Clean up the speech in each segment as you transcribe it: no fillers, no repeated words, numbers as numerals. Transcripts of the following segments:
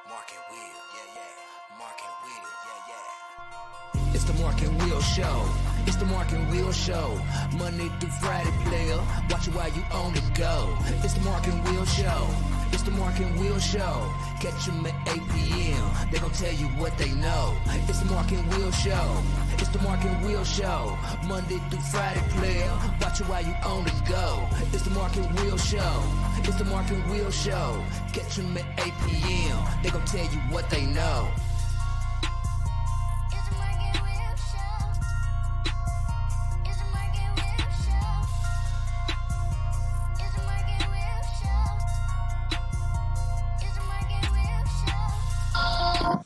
Mark and Will, yeah. Mark and Will, yeah. It's the Mark and Will Show. It's the Mark and Will Show. Monday through Friday, player. Watch it while you on the go. It's the Mark and Will Show. It's the Mark and Will Show. Catch them at 8 p.m. They gon' tell you what they know. It's the Mark and Will Show. It's the Mark and Will Show. Monday through Friday, player. Watch it while you on the go. It's the Mark and Will Show. It's the Mark and Will Show. Catch them at 8 p.m. They gon' tell you what they know. It's the Mark and Will Show. It's the Mark and Will Show. It's the Mark and Will Show. It's the Mark and Will Show.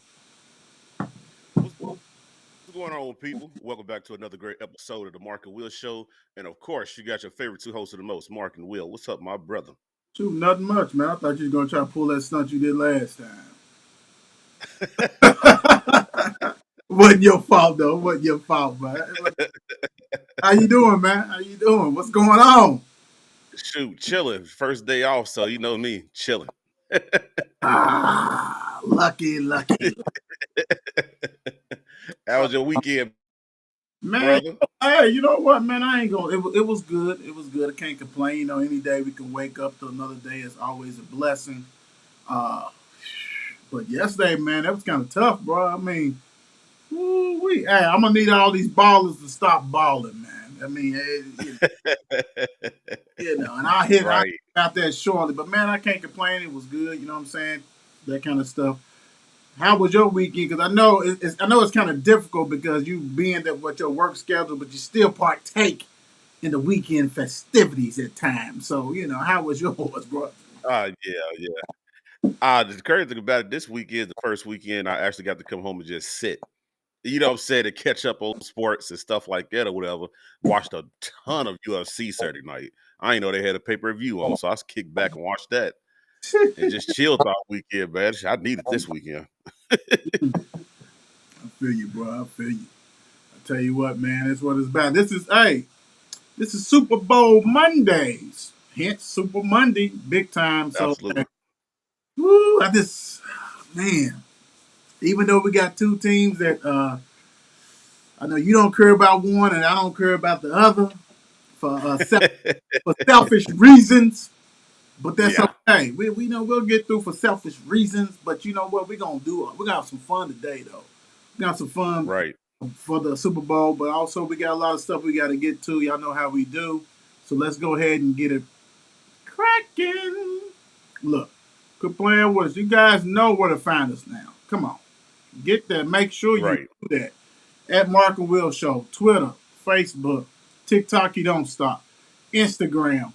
What's going on, people? Welcome back to another great episode of the Mark and Will Show. And of course, you got your favorite two hosts of the most, Mark and Will. What's up, my brother? Shoot, nothing much, man. I thought you was gonna try to pull that stunt you did last time. Wasn't your fault though. Wasn't your fault, man. How you doing, man? How you doing? What's going on? Shoot, chilling. First day off, so you know me, chilling. Lucky. How was your weekend, Man, brother? hey, you know what, man? I ain't gonna. It was good. It was good. I can't complain. You know, any day we can wake up to another day is always a blessing. Uh, but yesterday, man, that was kind of tough, bro. I mean, hey, I'm gonna need all these ballers to stop balling, man. I mean, and I hit Right. out that shortly, but man, I can't complain. It was good. You know what I'm saying? That kind of stuff. How was your weekend? Because I know it's kind of difficult because you being that what your work schedule, but you still partake in the weekend festivities at times. So you know, how was yours, bro? Yeah. The crazy thing about it, this weekend, the first weekend, I actually got to come home and just sit. You know what I'm saying? To catch up on sports and stuff like that or whatever. Watched a ton of UFC Saturday night. I didn't know they had a pay-per-view on, so I kicked back and watched that and just chilled all weekend, man. I needed this weekend. I feel you, bro. I feel you. I tell you what, man, that's what it's about. This is Super Bowl Mondays. Hence Super Monday, big time. So Absolutely. woo, man, even though we got two teams that I know you don't care about one and I don't care about the other for for selfish reasons, but that's Yeah. okay. We know we'll get through for selfish reasons, but you know what? We're gonna do it. We're gonna have some fun today, though. We got some fun Right. for the Super Bowl, but also we got a lot of stuff we got to get to. Y'all know how we do, so let's go ahead and get it cracking. Look, quit playing with us. You guys know where to find us now. Come on, get that. Make sure you Right. do that at Mark and Will Show, Twitter, Facebook, TikTok. You don't stop, Instagram.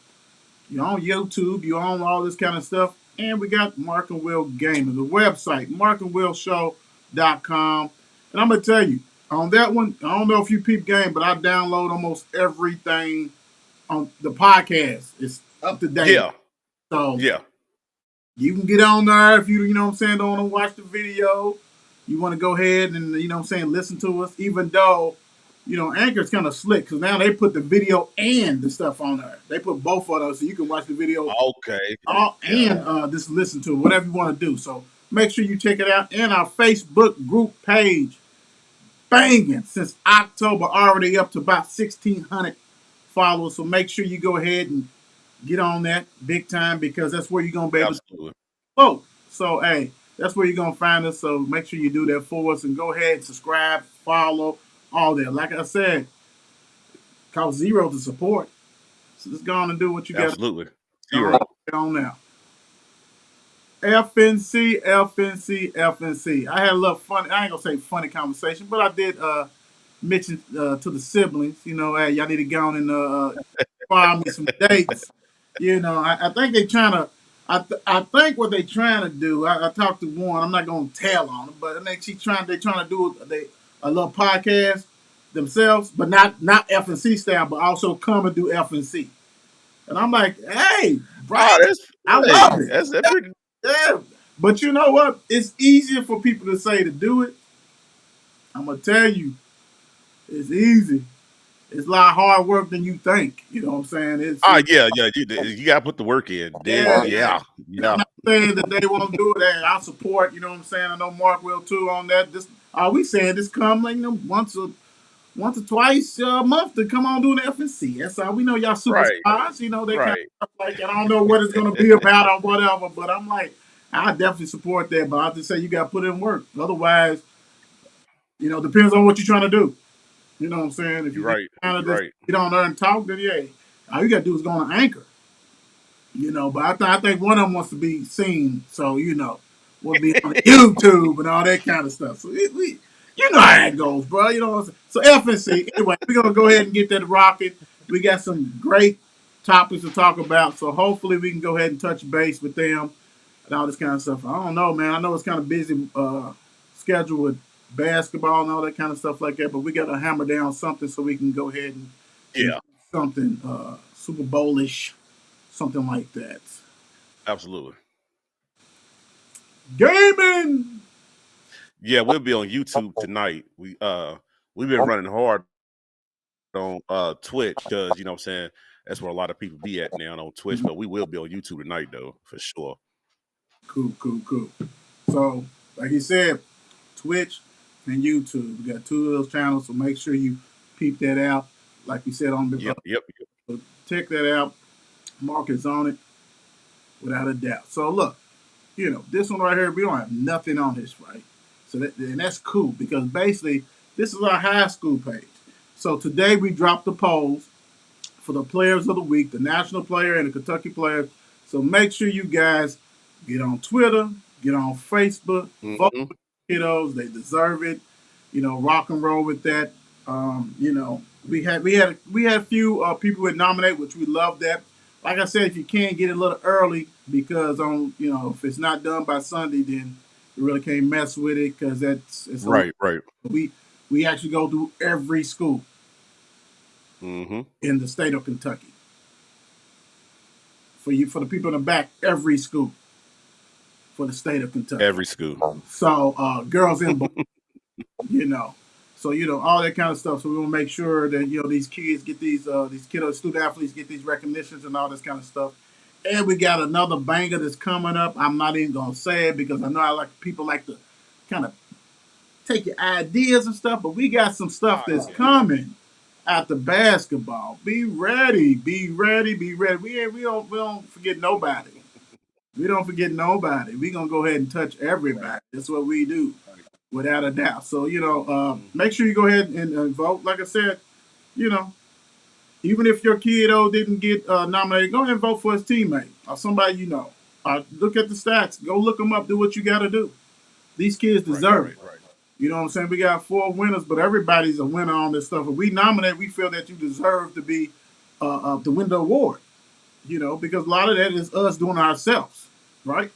You're on YouTube. You're on all this kind of stuff, and we got Mark and Will Gaming, the website, markandwillshow.com. And I'm gonna tell you on that one. I don't know if you peep game, but I download almost everything on the podcast. It's up to date. Yeah. So Yeah. you can get on there if you know what I'm saying, don't want to watch the video. You want to go ahead and, you know what I'm saying, listen to us, even though, you know, Anchor's kind of slick because now they put the video and the stuff on there. They put both of those so you can watch the video Okay. and just listen to it, whatever you want to do. So make sure you check it out. And our Facebook group page, banging since October, already up to about 1,600 followers. So make sure you go ahead and get on that big time because that's where you're going to be able to Absolutely. vote. So, hey, that's where you're going to find us. So make sure you do that for us and go ahead and subscribe, follow, all that. Like I said, cost zero to support. So just go on and do what you got to Absolutely. do. Zero. Get on now. FNC. I had a little funny, I ain't going to say funny conversation, but I did mention to the siblings, you know, hey, y'all need to go on and find me some dates. You know, I think they trying to. I think what they trying to do. I talked to one. I'm not gonna tell on them, but I think they trying to do a little podcast themselves, but not FNC style, but also come and do FNC. And I'm like, hey, bro, That's I love it. That's pretty. Yeah, but you know what? It's easier for people to say to do it. I'm gonna tell you, it's easy. it's a lot of hard work than you think. You know what I'm saying? Yeah, yeah. You got to put the work in. Then, Yeah. I'm yeah. not saying that they won't do it. Hey, I support. You know what I'm saying? I know Mark will too on that. This are we saying this come like once or twice a month to come on doing the FNC. That's all we know. Y'all Right, superstars. You know they kind of right. stuff like that. I don't know what it's gonna be about or whatever. But I'm like, I definitely support that. But I just say you got to put in work. Otherwise, depends on what you're trying to do. You know what I'm saying? If You're you right. kind of You're just right. get on there and talk, then yeah, all you got to do is go on Anchor. But I think one of them wants to be seen, so will be on YouTube and all that kind of stuff. So you know how that goes, bro. You know what I'm saying? So FNC. Anyway, we're gonna go ahead and get that rocking. We got some great topics to talk about, so hopefully we can go ahead and touch base with them and all this kind of stuff. I don't know, man. I know it's kind of busy schedule with basketball and all that kind of stuff like that, but we got to hammer down something so we can go ahead and Yeah, something Super Bowlish, something like that. absolutely. Gaming. Yeah, we'll be on YouTube tonight. We've been running hard on Twitch because what I'm saying, that's where a lot of people be at now on Twitch, but we will be on YouTube tonight though, for sure. Cool, cool, cool. So, like you said, Twitch and YouTube. We got two of those channels, so make sure you peep that out. Like you said on the Yep. check that out. Mark is on it without a doubt. So look, this one right here, we don't have nothing on this, right? So that's cool because basically this is our high school page. So today we dropped the polls for the players of the week, the national player and the Kentucky player. So make sure you guys get on Twitter, get on Facebook, vote Hmm. for the kiddos. They deserve it. Rock and roll with that. We had a few people who nominate, which we love that. Like I said, if you can get it a little early, because if it's not done by Sunday, then you really can't mess with it because it's a Right. we actually go through every school Hmm. in the state of Kentucky. For the people in the back, every school for the state of Kentucky. Every school. So girls and boys, you know. So all that kind of stuff. So we want to make sure that these kids get these kiddos, student athletes get these recognitions and all this kind of stuff. And we got another banger that's coming up. I'm not even gonna say it because I know people like to kind of take your ideas and stuff, but we got some stuff that's coming after basketball. Be ready, be ready, be ready. We don't forget nobody. We don't forget nobody. We're gonna go ahead and touch everybody. That's what we do, without a doubt. So make sure you go ahead and vote. Like I said, you know, even if your kiddo didn't get nominated, go ahead and vote for his teammate or somebody you know. Look at the stats. Go look them up. Do what you got to do. These kids deserve it. Right. You know what I'm saying? We got 4 winners, but everybody's a winner on this stuff. If we nominate, we feel that you deserve to be to win the award. Because a lot of that is us doing it ourselves, right?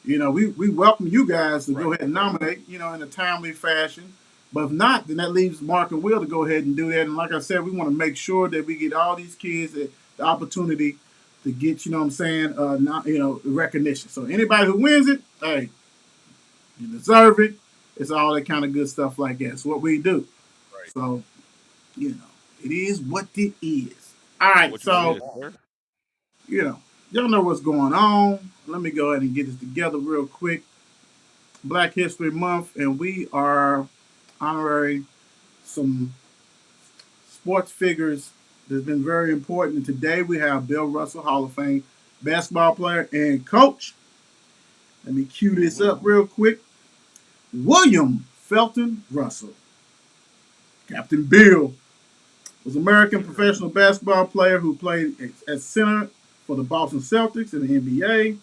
We welcome you guys to go ahead and nominate, in a timely fashion. But if not, then that leaves Mark and Will to go ahead and do that. And like I said, we want to make sure that we get all these kids the opportunity to get, you know what I'm saying, recognition. So anybody who wins it, hey, you deserve it. It's all that kind of good stuff like that. It's what we do. Right. So, it is what it is. All right, What you so said, sir? y'all know what's going on. Let me go ahead and get this together real quick. Black History Month, and we are honoring some sports figures that's been very important. And today we have Bill Russell, Hall of Fame basketball player and coach. Let me cue this up real quick. William Felton Russell. Captain Bill was an American professional basketball player who played as center for the Boston Celtics in the NBA.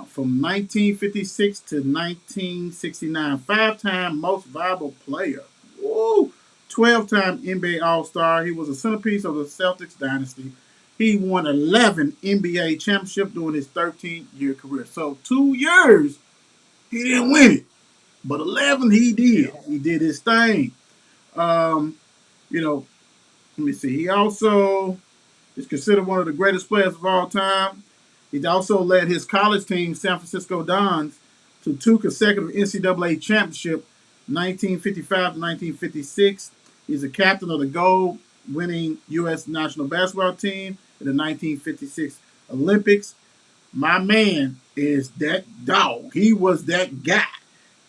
From 1956 to 1969, 5-time most valuable player. Woo! 12-time NBA All-Star. He was a centerpiece of the Celtics dynasty. He won 11 NBA championships during his 13-year career. So 2 years, he didn't win it. But 11 he did. He did his thing. Um, let me see. He also is considered one of the greatest players of all time. He also led his college team, San Francisco Dons, to 2 consecutive NCAA championships, 1955 to 1956. He's a captain of the Gold winning U.S. national basketball team in the 1956 Olympics. My man is that dog. He was that guy,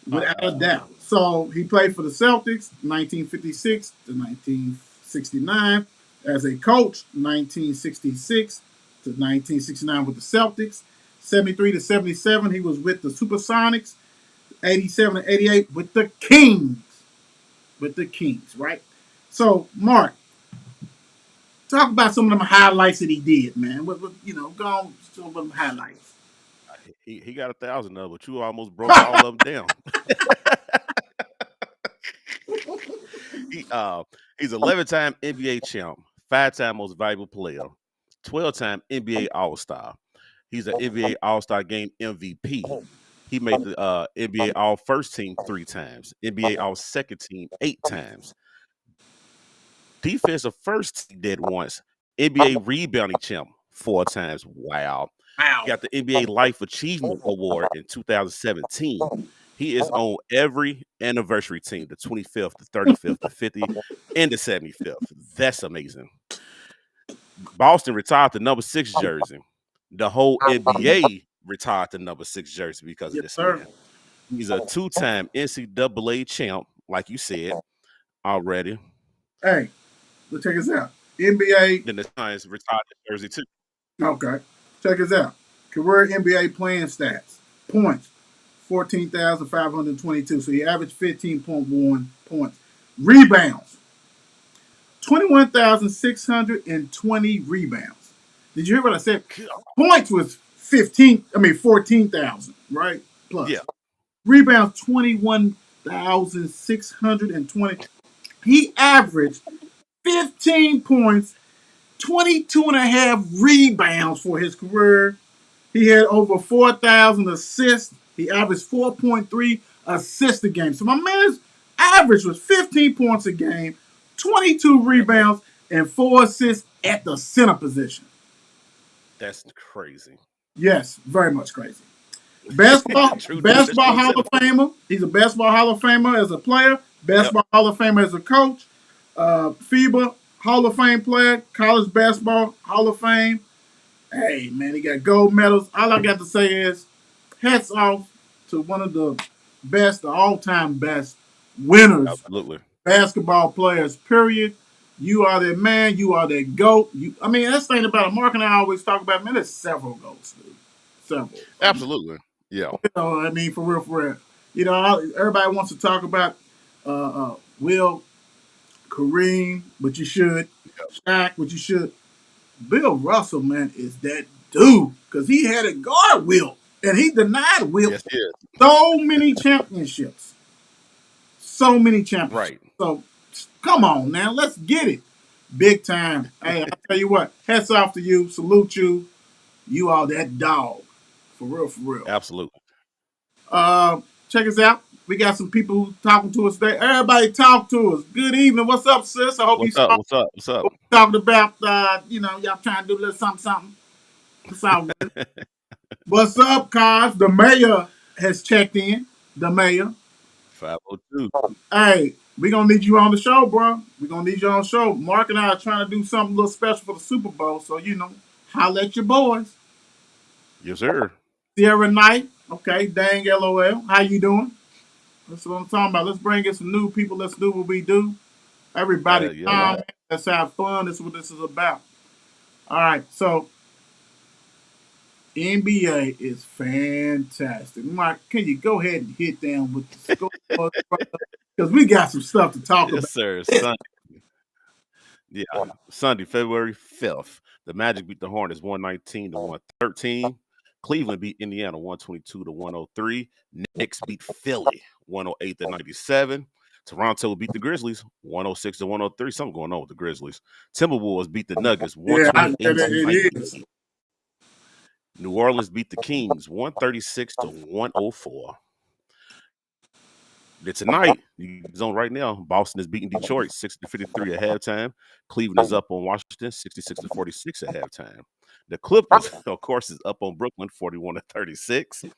without a doubt. So he played for the Celtics 1956 to 1969 as a coach, 1966 to 1969 with the Celtics. 73 to 77, he was with the Supersonics. 87 to 88 with the Kings. With the Kings, right? So, Mark, talk about some of them highlights that he did, man. Go on some of them highlights. He got 1,000 of, but you almost broke all of them down. He's 11-time NBA champ, 5-time most valuable player, 12-time NBA All-Star. He's an NBA All-Star Game MVP. He made the NBA All First Team 3 times, NBA All Second Team 8 times. Defensive First Team did once. NBA Rebounding Champ 4 times. Wow. He got the NBA Life Achievement Award in 2017. He is on every anniversary team, the 25th, the 35th, the 50th, and the 75th. That's amazing. Boston retired the number 6 jersey. The whole NBA retired the number 6 jersey because of this man. He's a 2-time NCAA champ, like you said already. Hey, let's check this out. NBA. Then the Giants retired the jersey too. Okay. Check this out. Career NBA playing stats. Points, 14,522. So he averaged 15.1 points. Rebounds, 21,620 rebounds. Did you hear what I said? Points was 14,000, right? Plus. Yeah. Rebounds, 21,620. He averaged 15 points, 22 and a half rebounds for his career. He had over 4,000 assists. He averaged 4.3 assists a game. So my man's average was 15 points a game, 22 rebounds, and 4 assists at the center position. That's crazy. Yes, very much crazy. Basketball Hall of Famer. He's a basketball Hall of Famer as a player. Basketball Hall of Famer as a coach. FIBA Hall of Fame player. College Basketball Hall of Fame. Hey, man, he got gold medals. All I got to say is hats off to one of the best, the all-time best winners. Absolutely. Basketball players, period. You are that man. You are that GOAT. That's the thing about it. Mark and I always talk about, man, there's several GOATs, dude. Several. Absolutely. Yeah. For real. Everybody wants to talk about Will, Kareem, but you should. Shaq, but you should. Bill Russell, man, is that dude. Because he had a guard Will. And he denied Will so many championships. So many championships. Right. So, come on now. Let's get it. Big time. Hey, I'll tell you what. Hats off to you. Salute you. You are that dog. For real. Absolutely. Check us out. We got some people who talking to us today. Everybody talk to us. Good evening. What's up, sis? I hope What's up? What's up? Talking about, y'all trying to do a little something. It's all good. What's up, Cos? The mayor has checked in. The mayor. 502. Hey, we're going to need you on the show, bro. We're going to need you on the show. Mark and I are trying to do something a little special for the Super Bowl. So, holla at your boys. Yes, sir. Sierra Knight. Okay, dang LOL. How you doing? That's what I'm talking about. Let's bring in some new people. Let's do what we do. Everybody, let's have fun. That's what this is about. All right, so NBA is fantastic. Mark, can you go ahead and hit down with the score? Because we got some stuff to talk about. Yes, sir. Sunday, February 5th. The Magic beat the Hornets 119 to 113. Cleveland beat Indiana 122 to 103. Knicks beat Philly 108 to 97. Toronto beat the Grizzlies 106 to 103. Something going on with the Grizzlies. Timberwolves beat the Nuggets 128 to 98. New Orleans beat the Kings 136 to 104. Tonight, it's on right now. Boston is beating Detroit 60-53 at halftime. Cleveland is up on Washington 66-46 at halftime. The Clippers, of course, is up on Brooklyn 41-36.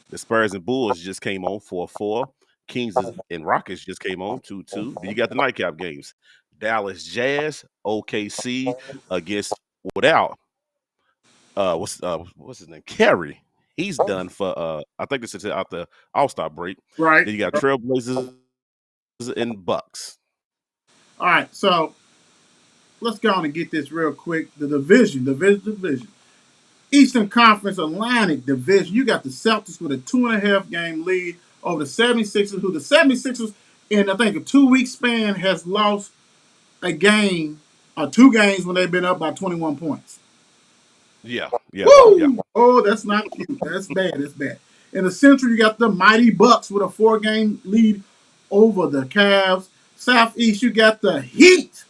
The Spurs and Bulls just came on 4-4. Kings and Rockets just came on 2-2. Then you got the nightcap games. Dallas Jazz, OKC against without what's his name? Kerry. He's done for I think this is out the All-Star break. Right. Then you got Trailblazers and Bucks. All right. So let's go on and get this real quick. The division. Eastern Conference Atlantic Division. You got the Celtics with a 2.5 game lead over the 76ers, who the 76ers in I think a 2 week span has lost a game or 2 games when they've been up by 21 points. Yeah. Woo! Oh, that's not cute. That's bad. That's bad. In the Central, you got the mighty Bucks with a 4 game lead over the Cavs. Southeast, you got the Heat.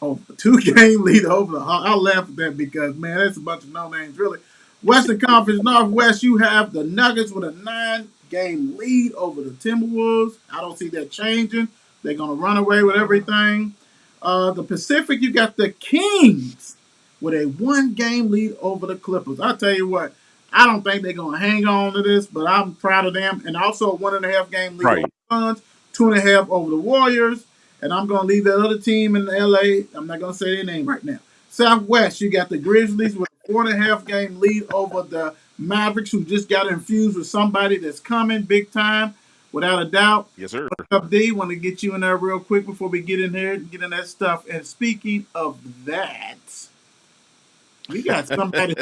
Oh, a 2 game lead over the Hawks. I laugh at that because, man, that's a bunch of no names, really. Western Conference Northwest, you have the Nuggets with a 9 game lead over the Timberwolves. I don't see that changing. They're going to run away with everything. The Pacific, you got the Kings with a 1 game lead over the Clippers. I'll tell you what, I don't think they're going to hang on to this, but I'm proud of them. And also a 1.5 game lead over the Suns, 2.5 over the Warriors. And I'm going to leave that other team in LA. I'm not going to say their name right now. Southwest, you got the Grizzlies with a 4.5 game lead over the Mavericks, who just got infused with somebody that's coming big time, without a doubt. Yes, sir. What's up, D? Want to get you in there real quick before we get in here and get in that stuff. And speaking of that, we got somebody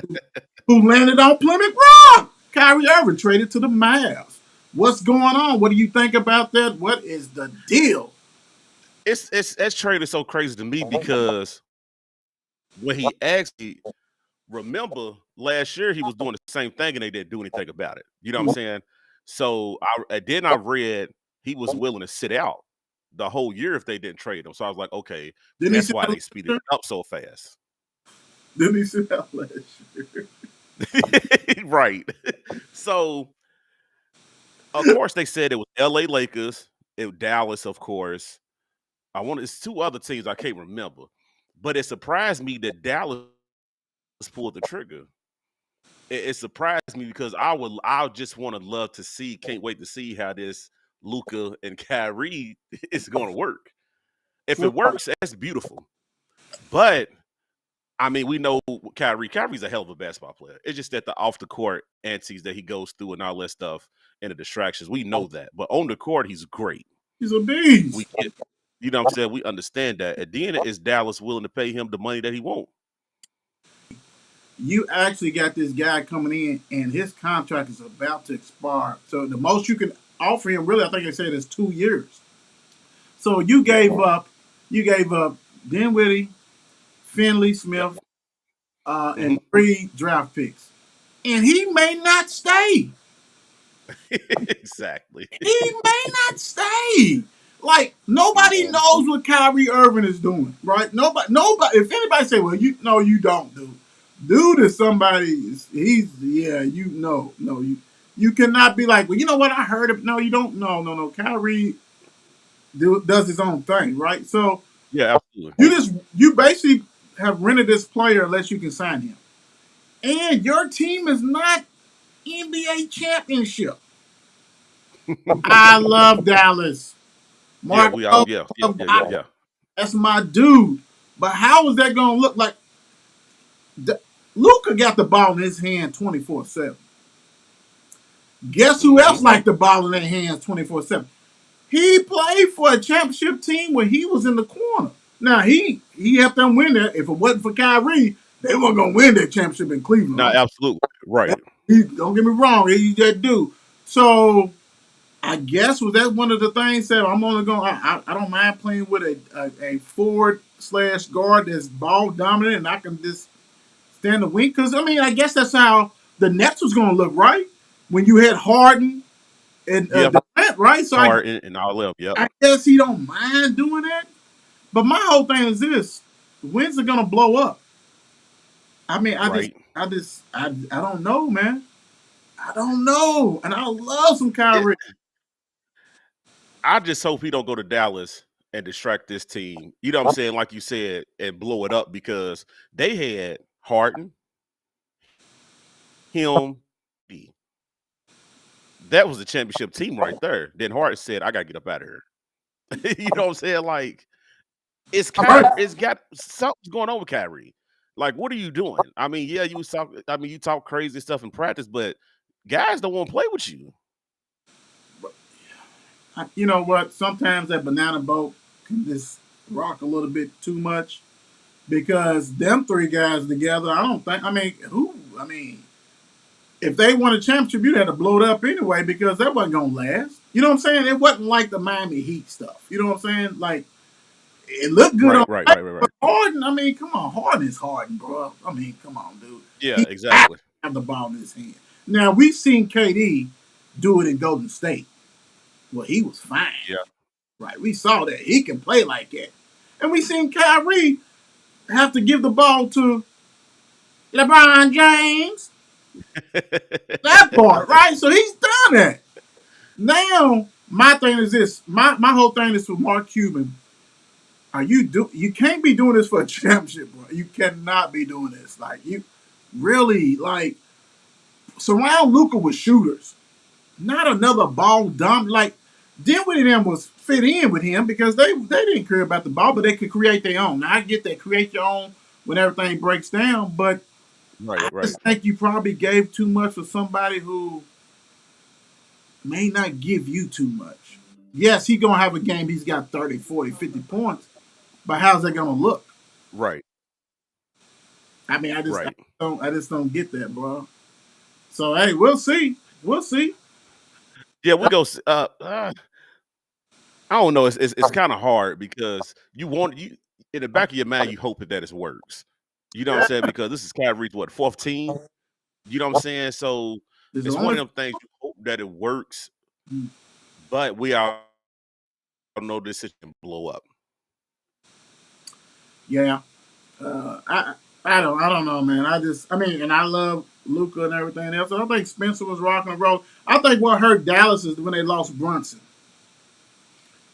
who landed on Plymouth Rock. Kyrie Irving traded to the Mavs. What's going on? What do you think about that? What is the deal? That trade is so crazy to me because when he actually remember last year he was doing the same thing and they didn't do anything about it. You know what I'm saying? So I read he was willing to sit out the whole year if they didn't trade him. So I was like, okay, that's why they speeded it up so fast. Didn't he sit out last year? Right. So of course they said it was LA Lakers, Dallas, of course. It's 2 other teams I can't remember, but it surprised me that Dallas pulled the trigger. It surprised me because I just love to see, can't wait to see how this Luka and Kyrie is going to work. If it works, that's beautiful. But I mean, we know Kyrie's a hell of a basketball player. It's just that the off the court antics that he goes through and all that stuff and the distractions, we know that. But on the court, he's great. He's a beast. You know what I'm saying? We understand that. At the end, is Dallas willing to pay him the money that he wants? You actually got this guy coming in, and his contract is about to expire. So the most you can offer him, really, I think they said is 2 years. So you gave up Dinwiddie, Finley Smith, and 3 draft picks, and he may not stay. Exactly. He may not stay. Like, nobody knows what Kyrie Irving is doing, right? Nobody. If anybody say, "Well, you don't, dude." Dude is somebody. You cannot be like, "Well, you know what? I heard it." No, you don't. No. Kyrie does his own thing, right? So yeah, absolutely. You basically have rented this player unless you can sign him, and your team is not NBA championship. I love Dallas. Mark, yeah. That's my dude. But how is that going to look like? Luka got the ball in his hand 24/7. Guess who else liked the ball in their hands 24/7? He played for a championship team when he was in the corner. Now, he helped them win that. If it wasn't for Kyrie, they weren't going to win that championship in Cleveland. No, absolutely. Right. Don't get me wrong. He's that dude. So, I guess was that one of the things that I'm only going. I don't mind playing with a forward/guard that's ball dominant, and I can just stand the wing. Because I mean, I guess that's how the Nets was going to look, right? When you had Harden and Durant, right? So Harden and all of them. Yep. I guess he don't mind doing that. But my whole thing is this: when's it going to blow up? I mean, I don't know, man. I don't know, and I love some Kyrie. I just hope he don't go to Dallas and distract this team. You know what I'm saying? Like you said, and blow it up because they had Harden, him. That was the championship team right there. Then Harden said, "I gotta get up out of here." You know what I'm saying? Like It's I heard. It's got something's going on with Kyrie. Like, what are you doing? I mean, yeah, you talk. I mean, you talk crazy stuff in practice, but guys don't want to play with you. You know what? Sometimes that banana boat can just rock a little bit too much because them three guys together. I don't think. I mean, who? I mean, if they won a championship, you'd have to blow it up anyway because that wasn't gonna last. You know what I'm saying? It wasn't like the Miami Heat stuff. You know what I'm saying? Like it looked good Right, on right, paper, right, right, right. but Harden. I mean, come on, Harden is Harden, bro. I mean, come on, dude. Yeah, He has to exactly. have the ball in his hand. Now we've seen KD do it in Golden State. Well, he was fine, Yeah. right? We saw that he can play like that, and we seen Kyrie have to give the ball to LeBron James. That part, right? So he's done that. Now, my thing is this. My whole thing is for Mark Cuban. You can't be doing this for a championship, bro. You cannot be doing this. Like you really like surround Luca with shooters. Not another ball dump. Like Dinwiddie and them was fit in with him because they didn't care about the ball, but they could create their own. Now I get that create your own when everything breaks down, but Right, I right, just think you probably gave too much for somebody who may not give you too much. Yes, he's going to have a game. He's got 30, 40, 50 points. But how's that going to look? right, I mean, right. I just don't get that, bro. So, hey, we'll see. We'll see. Yeah, we go. I don't know. It's kind of hard because you in the back of your mind you hope that it works. You know what I'm saying? Because this is Kyrie's what 4th team. You know what I'm saying? So There's it's one only of them things you hope that it works, but we all know this shit can blow up. yeah. I don't know, man. I mean, and I love Luca and everything else. I think Spencer was rocking and roll. I think what hurt Dallas is when they lost Brunson.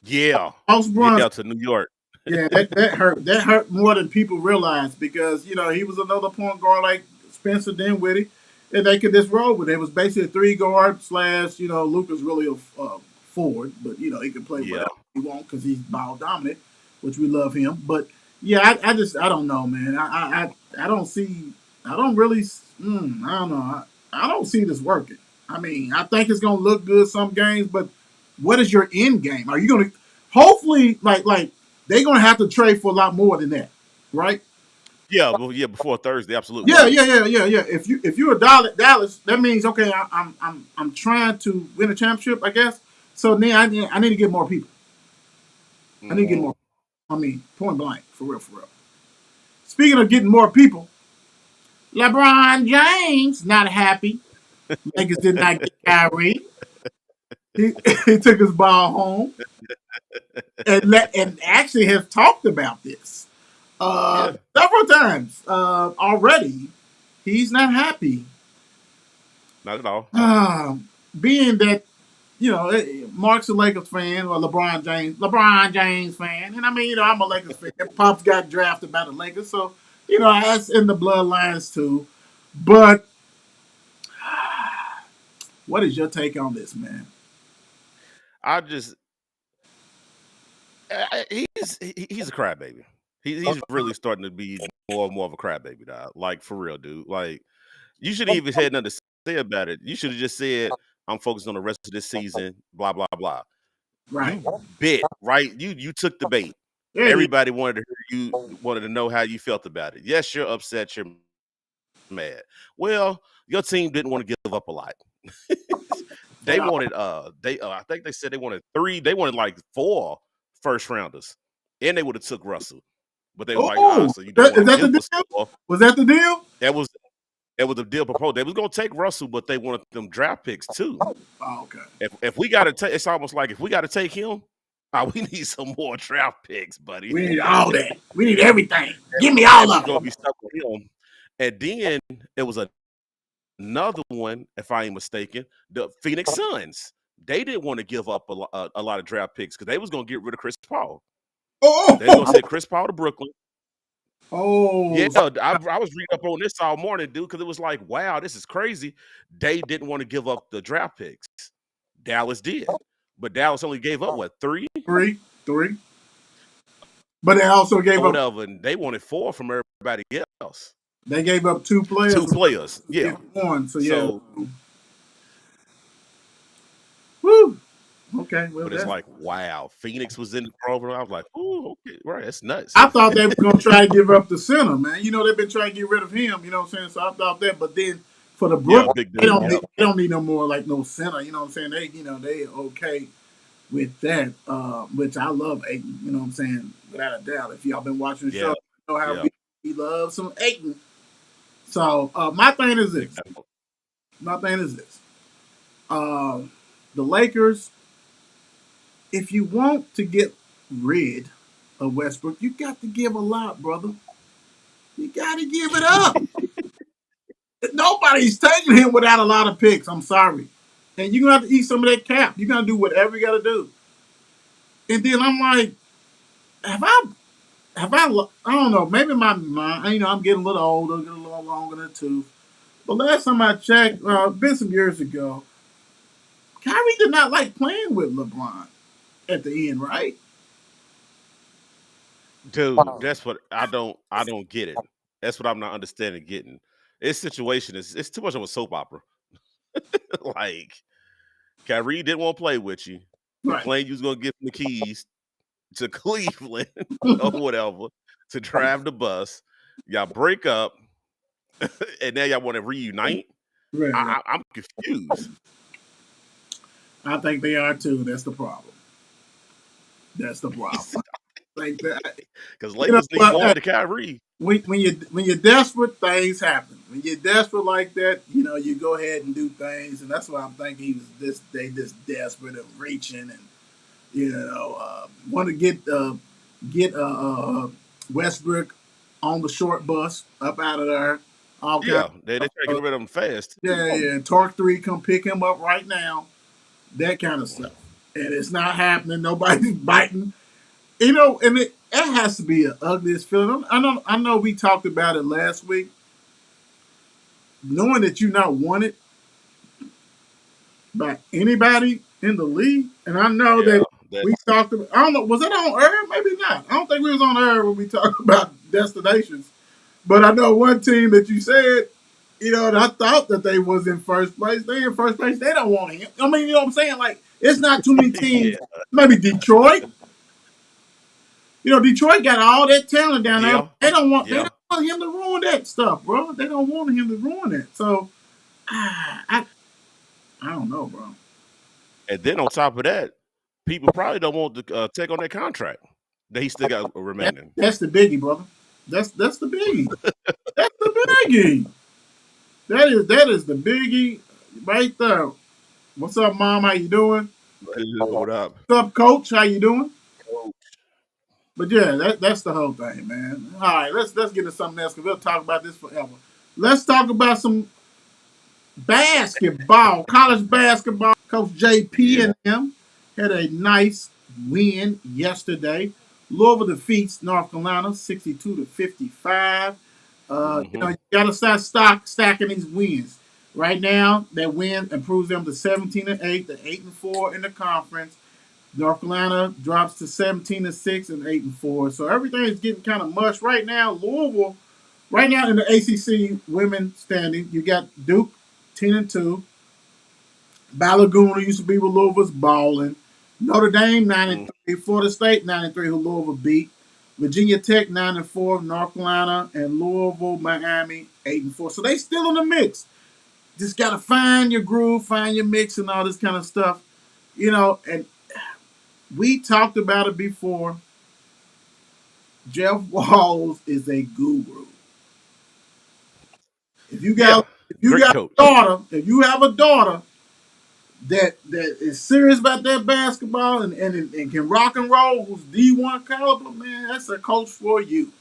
Yeah, Lost yeah, Brunson. to New York. Yeah, that hurt. That hurt more than people realize because he was another point guard like Spencer Dinwiddie, and they could just roll with it. It was basically a three guard slash. Luca's really a forward, but he can play Yeah, whatever he wants because he's ball dominant, which we love him. But yeah, I don't know, man. I don't see. I don't really. I don't know. I don't see this working. I mean, I think it's gonna look good some games, but what is your end game? Are you gonna hopefully like they're gonna have to trade for a lot more than that, right? yeah, well, yeah. Before Thursday, absolutely. Yeah. If you're a Dallas, that means okay. I'm trying to win a championship, I guess. So then I need to get more people. I need to get Mhm. more. I mean, point blank, for real, for real. Speaking of getting more people, LeBron James not happy. Lakers did not get Kyrie. He, he took his ball home and actually has talked about this Yeah, several times already. He's not happy. not at all. Being that Mark's a Lakers fan or LeBron James fan, and I mean I'm a Lakers fan. Pops got drafted by the Lakers, so that's in the bloodlines too. But what is your take on this, man? I just he's a crybaby. He's really starting to be more and more of a crybaby, dog. Like for real, dude. Like you shouldn't even had nothing to say about it. You should have just said, "I'm focused on the rest of this season." Blah blah blah. Right? You bit right. You took the bait. Yeah, yeah. Everybody wanted to hear you, wanted to know how you felt about it. Yes, you're upset. You're mad. Well, your team didn't want to give up a lot. They wanted I think they said they wanted 3, they wanted like 4 first rounders. And they would have took Russell. But they were like, Oh, so you don't is want to that the give us deal? 4. Was that the deal? That was the deal proposed. They was gonna take Russell, but they wanted them draft picks too. Oh, okay. If we gotta take, it's almost like if we gotta take him, we need some more draft picks, buddy. We need all that. We need everything. Give me all We're of gonna it. be stuck with him. And then it was another one, if I ain't mistaken, the Phoenix Suns. They didn't want to give up a lot of draft picks because they was gonna get rid of Chris Paul. They was gonna Oh, send Chris Paul to Brooklyn. Yeah, so I was reading up on this all morning, dude, because it was like, wow, this is crazy. They didn't want to give up the draft picks. Dallas did, but Dallas only gave up what 3? three. But they also gave or up. whatever, and they wanted 4 from everybody else. They gave up 2 players. 2 players, to yeah. get 1. So yeah. So, Woo. Okay. Well, but it's like, wow, Phoenix was in the program. I was like, ooh, okay, right, that's nuts. I thought they were gonna try to give up the center, man. You know, they've been trying to get rid of him. You know what I'm saying? So I thought that, but then for the Brooklyn, big they don't dude, need, they don't need no more like no center. You know what I'm saying? They, you know, they okay with that. Which I love Ayton. You know what I'm saying? Without a doubt. If y'all been watching the show, you know how we love some Ayton. So my thing is this. My thing is this. The Lakers, if you want to get rid of Westbrook, you got to give a lot, brother. You got to give it up. Nobody's taking him without a lot of picks. I'm sorry. And you're going to have to eat some of that cap. You're going to do whatever you got to do. And then I'm like, I don't know, maybe my mind, you know, I'm getting a little older, getting a little longer in the tooth. But last time I checked, been some years ago, Kyrie did not like playing with LeBron at the end, right? Dude, that's what I don't get it. That's what I'm not understanding getting. This situation it's too much of a soap opera. Like, Kyrie didn't want to play with you. Right. Claimed you was gonna give him the keys to Cleveland or whatever to drive the bus. Y'all break up, and now y'all want to reunite. Right. I'm confused. I think they are too. That's the problem. That's the problem. Like that, because Lakers need more to Kyrie. When you're desperate, things happen. When you're desperate like that, you know, you go ahead and do things, and that's why I'm thinking they just desperate and reaching, and you know, want to get Westbrook on the short bus up out of there. They try to get rid of him fast. Yeah. Torque 3 come pick him up right now. That kind of stuff, and it's not happening. Nobody's biting. You know, and it has to be an ugliest feeling. I know we talked about it last week. Knowing that you're not wanted by anybody in the league, and I know that we talked about, I don't know, was it on air? Maybe not. I don't think we was on air when we talked about destinations. But I know one team that you said, you know, and I thought that they was in first place. They in first place. They don't want him. I mean, you know what I'm saying? Like, it's not too many teams. Maybe Detroit. You know, Detroit got all that talent down there. They don't want him to ruin that stuff, bro. They don't want him to ruin it. So, I don't know, bro. And then on top of that, people probably don't want to take on that contract that he still got remaining. That's the biggie, brother. That's the biggie. That's the biggie. That is the biggie right there. What's up, Mom? How you doing? What up? What's up, Coach? How you doing? But yeah, that's the whole thing, man. All right, let's get to something else because we'll talk about this forever. Let's talk about some basketball, college basketball. Coach JP and them had a nice win yesterday. Louisville defeats North Carolina 62-55. You know, you got to start stacking these wins. Right now, that win improves them to 17-8, to 8-4 in the conference. North Carolina drops to 17-6 and 8-4. So everything is getting kind of mush right now. Louisville, right now in the ACC women standing, you got Duke 10-2. Ballaguna used to be with Louisville's balling. Notre Dame 9-3. Florida State 9-3, who Louisville beat. Virginia Tech 9-4. North Carolina and Louisville, Miami 8-4. So they still in the mix. Just gotta find your groove, find your mix, and all this kind of stuff. You know, and we talked about it before. Jeff Walz is a guru. If you have a daughter that is serious about that basketball and can rock and roll, who's D1 caliber, man, that's a coach for you.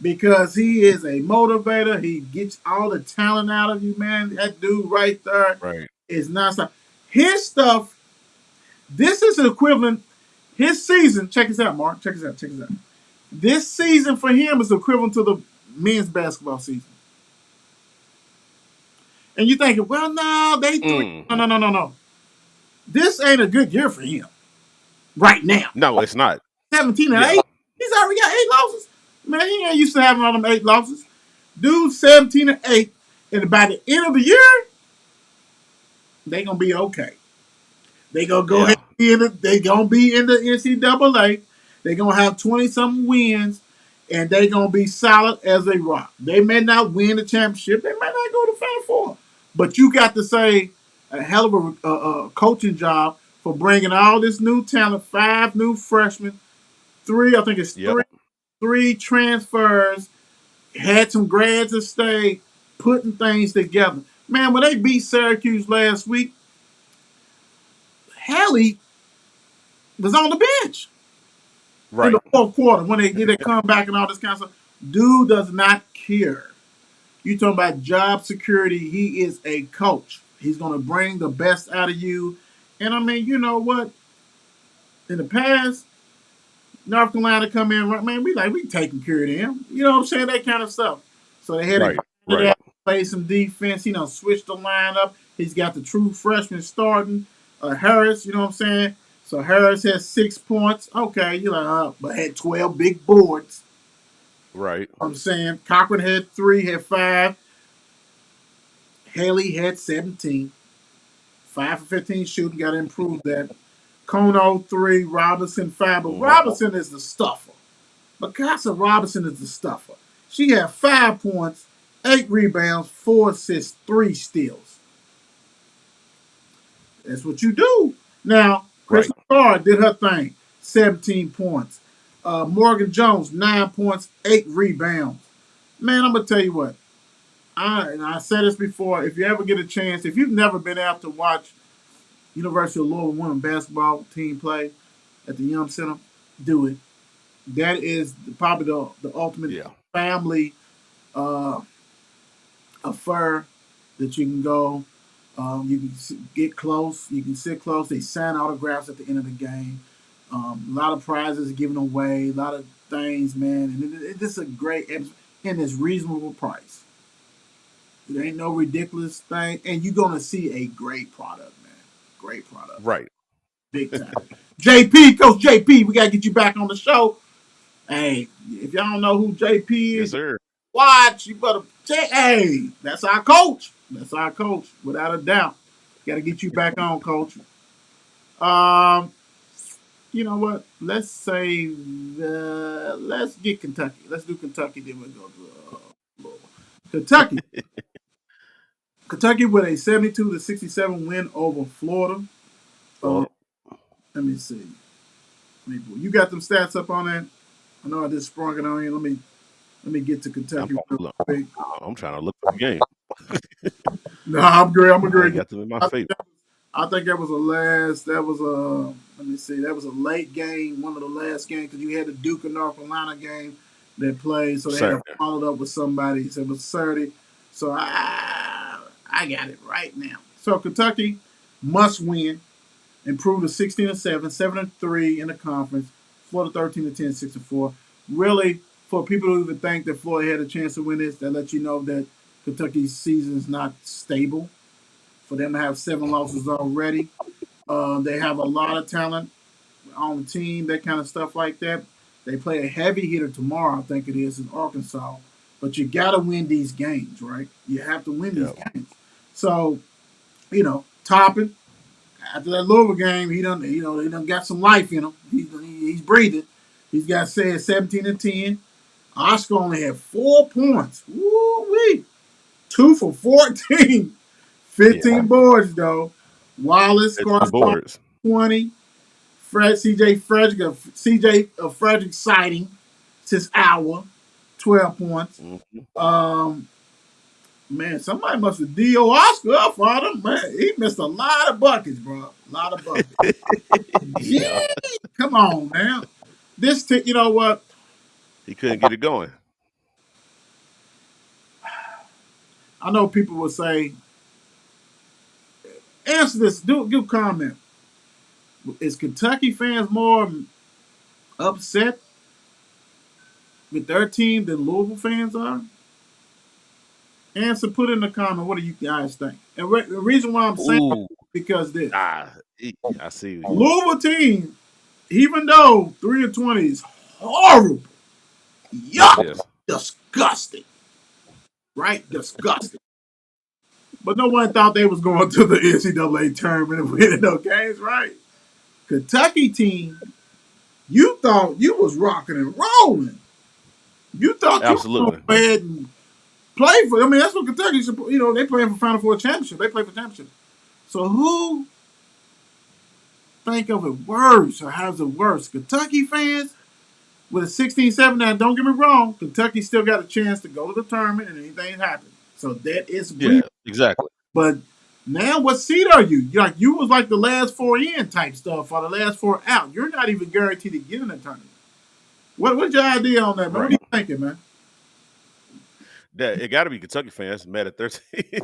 Because he is a motivator. He gets all the talent out of you, man. That dude right there is nonstop. His stuff, this is equivalent. His season, check this out, Mark. Check this out. This season for him is equivalent to the men's basketball season. And you're thinking, well, no, they three. No. This ain't a good year for him right now. No, it's not. 17-8. He's already got 8 losses. Man, he ain't used to having all them 8 losses. Dude, 17-8, and by the end of the year, they gonna be okay. They gonna go ahead. They gonna be in the NCAA. They gonna have 20-something wins, and they gonna be solid as a rock. They may not win the championship. They may not go to Final Four, but you got to say a hell of a coaching job for bringing all this new talent, 5 new freshmen, 3, I think it's Yep. three transfers, had some grads that stayed, putting things together. Man, when they beat Syracuse last week, Hallie was on the bench in Right. the fourth quarter when they did their comeback and all this kind of stuff. Dude does not care. You talking about job security? He is a coach. He's going to bring the best out of you. And I mean, you know what? In the past, North Carolina come in, man, we taking care of them. You know what I'm saying? That kind of stuff. So they had Right. to Right. play some defense. Switch the lineup. He's got the true freshman starting, Harris. You know what I'm saying? So Harris has 6 points. Okay, you're like, but had 12 big boards. Right. I'm saying Cochran had 3, had 5. Haley had 17. 5 for 15 shooting. Got to improve that. Kono 3, Robinson 5. But Robinson is the stuffer. Mikasa Robinson is the stuffer. She had 5 points, 8 rebounds, 4 assists, 3 steals. That's what you do. Now, Crystal Carr did her thing. 17 points. Morgan Jones, 9 points, 8 rebounds. Man, I'm going to tell you what. I said this before. If you ever get a chance, if you've never been out to watch University of Louisville women basketball team play at the Yum Center, do it. That is probably the ultimate family affair that you can go. You can get close. You can sit close. They sign autographs at the end of the game. A lot of prizes given away. A lot of things, man. And it's a great, and it's reasonable price. It ain't no ridiculous thing. And you're going to see a great product, man. Great product. Right. Big time. JP, Coach JP, we got to get you back on the show. Hey, if y'all don't know who JP is, Yes, sir. watch. You better check. Hey, that's our coach. That's our coach, without a doubt. Got to get you back on, Coach. You know what? Let's get Kentucky. Let's do Kentucky. Then we'll go to Kentucky. Kentucky with a 72-67 win over Florida. Let me see. You got them stats up on that? I know I just sprung it on you. Let me get to Kentucky. I'm trying to look for the game. No, I'm great. I'm great. I got them in my face. I think that was let me see. That was a late game, one of the last games, because you had the Duke and North Carolina game that played, so they had to follow up with somebody. So it was Saturday. So I got it right now. So Kentucky must win, improve to 16-7, 7-3 in the conference. Florida 13-10, 6-4. Really, for people who even think that Florida had a chance to win this, that lets you know that Kentucky's season is not stable. For them to have 7 losses already, they have a lot of talent on the team, that kind of stuff like that. They play a heavy hitter tomorrow, I think it is, in Arkansas. But you got to win these games, right? You have to win these games. So, Toppin, after that Louisville game, he done got some life in him. He's breathing. He's got 17-10. Oscar only had 4 points. Woo-wee. 2 for 14. 15 boards, though. Wallace scores 20. CJ Frederick sighting since hour, 12 points. Man, somebody must have D.O. Oscar up for them. Man, he missed a lot of buckets, bro. A lot of buckets. Yeah. Come on, man. You know what? He couldn't get it going. I know people will say, answer this, give a comment. Is Kentucky fans more upset with their team than Louisville fans are? Answer, put in the comment. What do you guys think? And the reason why I'm saying because this. I see. Louisville team, even though 3-20 is horrible, Yes, it Yuck! is. Disgusting. Right? Disgusting. But no one thought they was going to the NCAA tournament and winning no games, right? Kentucky team, you thought you was rocking and rolling. You thought you were going to Absolutely. go ahead and play for. I mean, that's what Kentucky's. They playing for Final Four championship. They play for championship. So who think of it worse or has it worse? Kentucky fans with a 16-7. Now, don't get me wrong. Kentucky still got a chance to go to the tournament and anything happen. So that is real. Yeah, exactly. But now, what seed are you? You was like the last four in type stuff or the last four out. You're not even guaranteed to get in the tournament. What's your idea on that, man? What are Right. you thinking, man? That it got to be Kentucky fans mad at their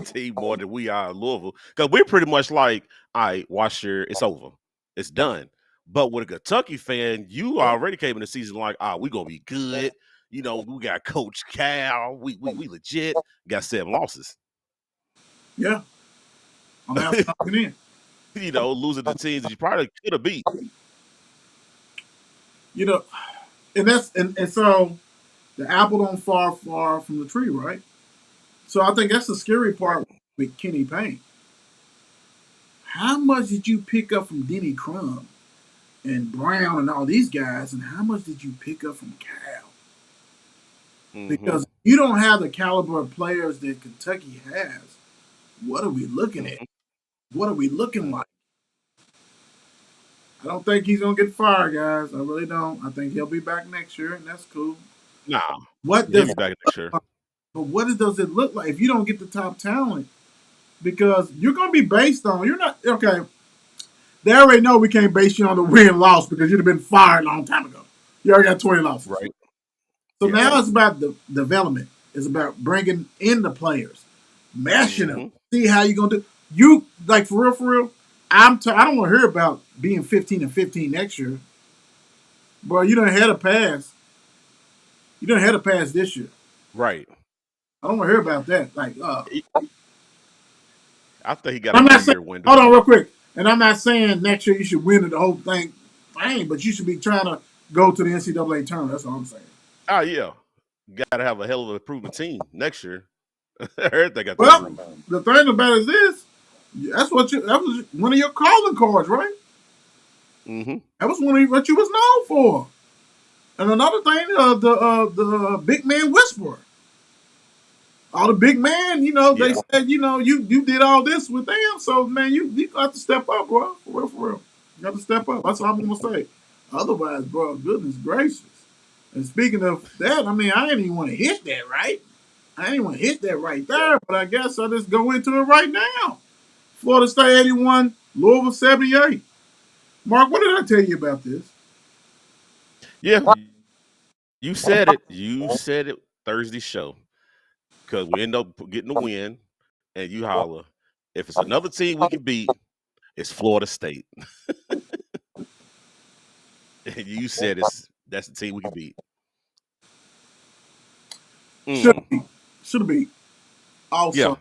team more than we are at Louisville, because we're pretty much like, all right, watch your, it's over, it's done. But with a Kentucky fan, you already came in the season like, we gonna be good. You know, we got Coach Cal, we legit. Got 7 losses. Yeah, I'm out talking in. You know, losing the teams that you probably could have beat. You know, and so the apple don't fall far from the tree, right? So I think that's the scary part with Kenny Payne. How much did you pick up from Denny Crum and Brown and all these guys, and how much did you pick up from Cal? Because you don't have the caliber of players that Kentucky has. What are we looking at? What are we looking like? I don't think he's gonna get fired, guys. I really don't. I think he'll be back next year, and that's cool. Nah, What he'll does be back next year. but what does it look like if you don't get the top talent? Because you're gonna be based on you're not okay. They already know we can't base you on the win loss because you'd have been fired a long time ago. You already got 20 losses. Right. So Yeah. now it's about the development. It's about bringing in the players, mashing them, see how you're gonna do. You like for real. I don't want to hear about being 15-15 next year, bro. You done had a pass. You done had a pass this year. Right. I don't want to hear about that. Like, I think he got I'm a not 3-year saying. window. Hold on, real quick. And I'm not saying next year you should win the whole thing, but you should be trying to go to the NCAA tournament. That's all I'm saying. Oh yeah, got to have a hell of a proven team next year. Everything got to Well, improve. the thing about it is this: that was one of your calling cards, right? That was one of what you was known for. And another thing, the big man whisperer. All the big man, they said, you did all this with them. So man, you got to step up, bro. For real. You got to step up. That's all I'm gonna say. Otherwise, bro, goodness gracious. And speaking of that, I mean, I didn't even want to hit that, right? I didn't want to hit that right there, but I guess I'll just go into it right now. Florida State 81, Louisville 78. Mark, what did I tell you about this? Yeah, you said it. You said it Thursday show, because we end up getting the win, and you holler, if it's another team we can beat, it's Florida State. And you said that's the team we can beat. Should be. Also,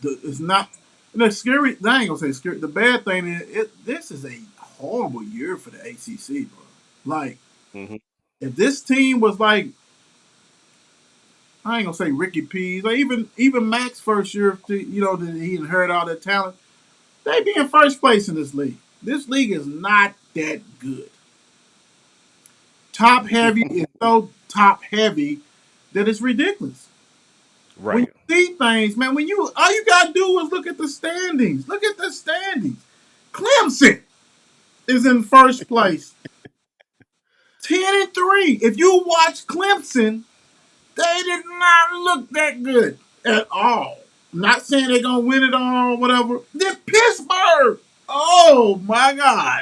it's not the scary. I ain't gonna say scary. The bad thing is, this is a horrible year for the ACC, bro. Like, if this team was like, I ain't gonna say Ricky Pease, like even Max first year, that he inherited all that talent, they'd be in first place in this league. This league is not that good. Top heavy is so top heavy that it's ridiculous. Right. When you see things, man, all you gotta do is look at the standings. Look at the standings. Clemson is in first place. 10-3. If you watch Clemson, they did not look that good at all. I'm not saying they're gonna win it all or whatever. They're Pittsburgh. Oh my God.